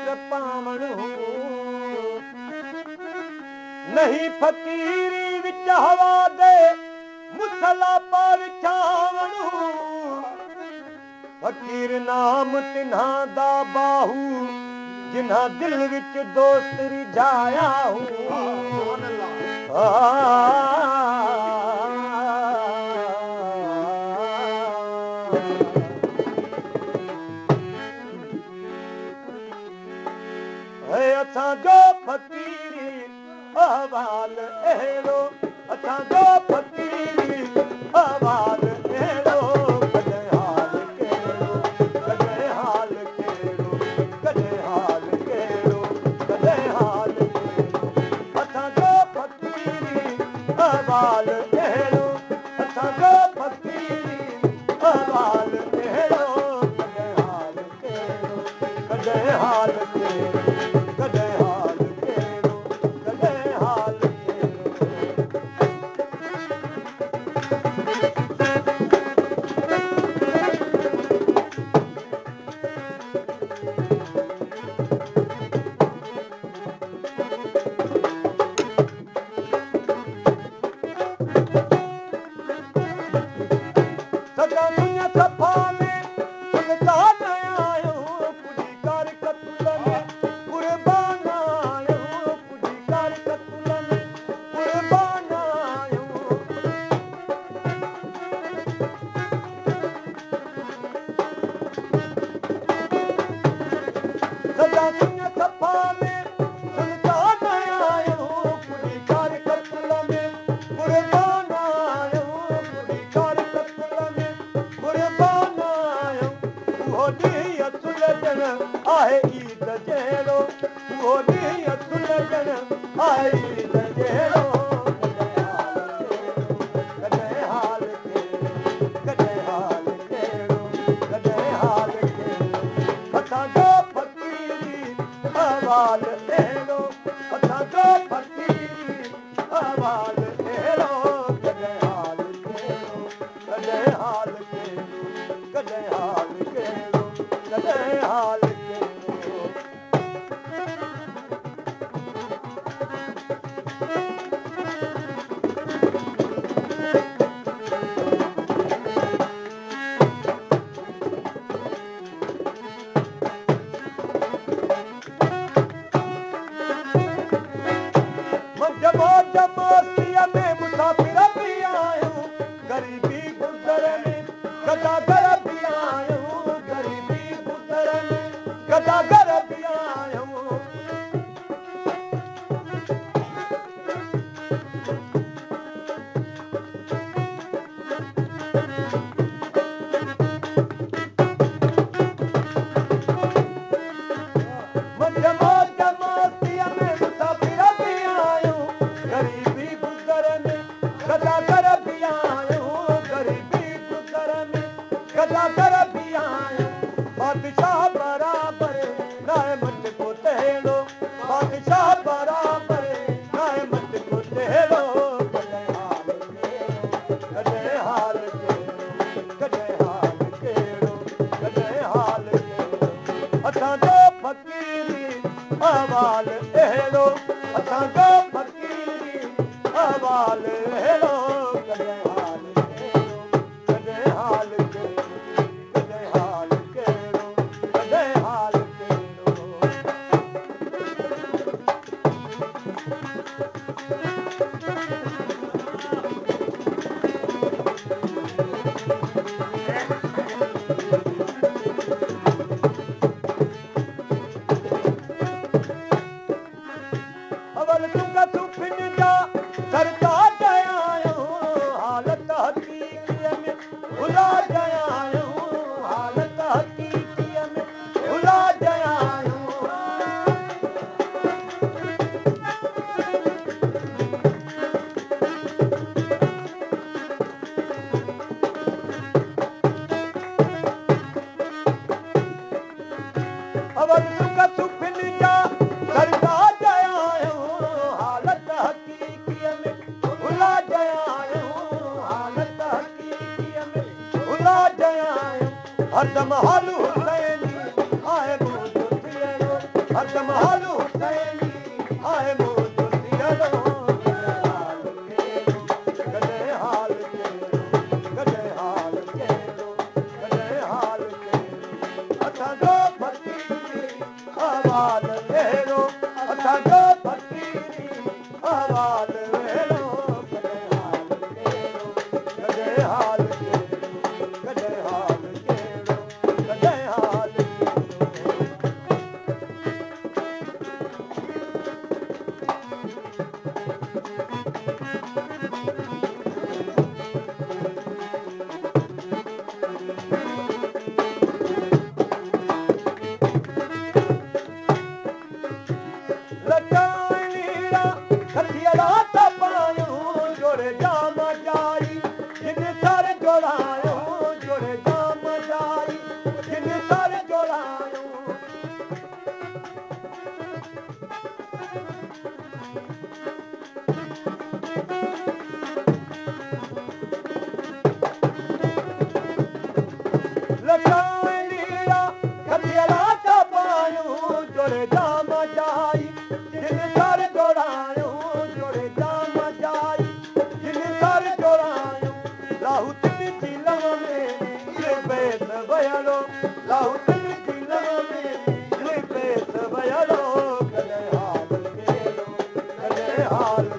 पुत्र पावणो नहीं फकीरी विच हवा दे मुसला पर छावणो फकीर नाम तिन्हा दा बाहू जिन्हा दिल विच दोस्त रिझाया असांजो फकीरी अहवाल अहिड़ो असांजो फकीरी अहवाल अहिड़ो कॾहिं हाल कहिड़ो कॾहिं हाल कहिड़ो कॾहिं हाल कहिड़ो कॾहिं हाल कहिड़ो असांजो फकीरी अहवाल अहिड़ो असांजो फकीरी अहवाल अहिड़ो कॾहिं हाल कहिड़ो कॾहिं हाल कहिड़ो कॾहिं हाल कहिड़ो कॾहिं हाल सदा दुनिया सफ़ा में सुल्तान आयो पुॼी कर कतुल में कुर्बान आयो पुॼी कर कतुल में कुर्बान आयो सदा दुनिया सफ़ा में सुल्तान आयो पुॼी कर कतुल में कुर्बान आयो पुॼी कर कतुल में कुर्बान आयो उहो ॾींहुं सुलझण आहे ईद जहिड़ो उहो ॾींहुं सुलझण आहे ईद जहिड़ो कॾहिं हाल कहिड़ो कॾहिं हाल कहिड़ो कॾहिं हाल कहिड़ो असांजो फकीरी अहवाल अहिड़ो असांजो फकीरी अहवाल अहिड़ो कॾहिं हाल कहिड़ो कॾहिं हाल कहिड़ो कॾहिं हाल कहिड़ो कॾहिं हाल कहिड़ो जमातीअ में मुसाफ़िर बि आहियूं ग़रीबी गुज़र में गदागर बि आहियूं ग़रीबी गुज़र में गदागर बि आहियूं जमातीअ में मुसाफ़िर बि आहियूं ग़रीबी गुज़र में गदागर बि आहियूं ग़रीबी गुज़र में गदागर बि आहियूं बादशाह बराबरि रहमत को तहिड़ो बादशाह बराबरि रहमत को तहिड़ो कॾहिं हाल कहिड़ो कॾहिं हाल कहिड़ो कॾहिं हाल कहिड़ो असांजो फकीरी अहवाल अहिड़ो असांजो फकीरी अहवाल अहिड़ो कॾहिं हाल कहिड़ो कॾहिं हाल कहिड़ो कॾहिं हाल कहिड़ो कॾहिं हाल कहिड़ो जो फकीरी अहवाल वेड़ो कॾहिं हाल कहिड़ो कॾहिं हाल कहिड़ो कॾहिं हाल लचाईरा कथियरा तपायूं जोड़े जाम जाई जिन सर जोड़ायूं जोड़े जाम जाई जिन सर जोड़ायूं लचाईरा कथियरा तपायूं जोड़े जाम जाई जिन सर जोड़ायूं जोड़े जाम जाई जिन सर जोड़ायूं लाहू तिन जी लव में ये बेत वयड़ो लाहू तिन जी लव में ये बेत वयड़ो कॾहिं हाल कहिड़ो कॾहिं हाल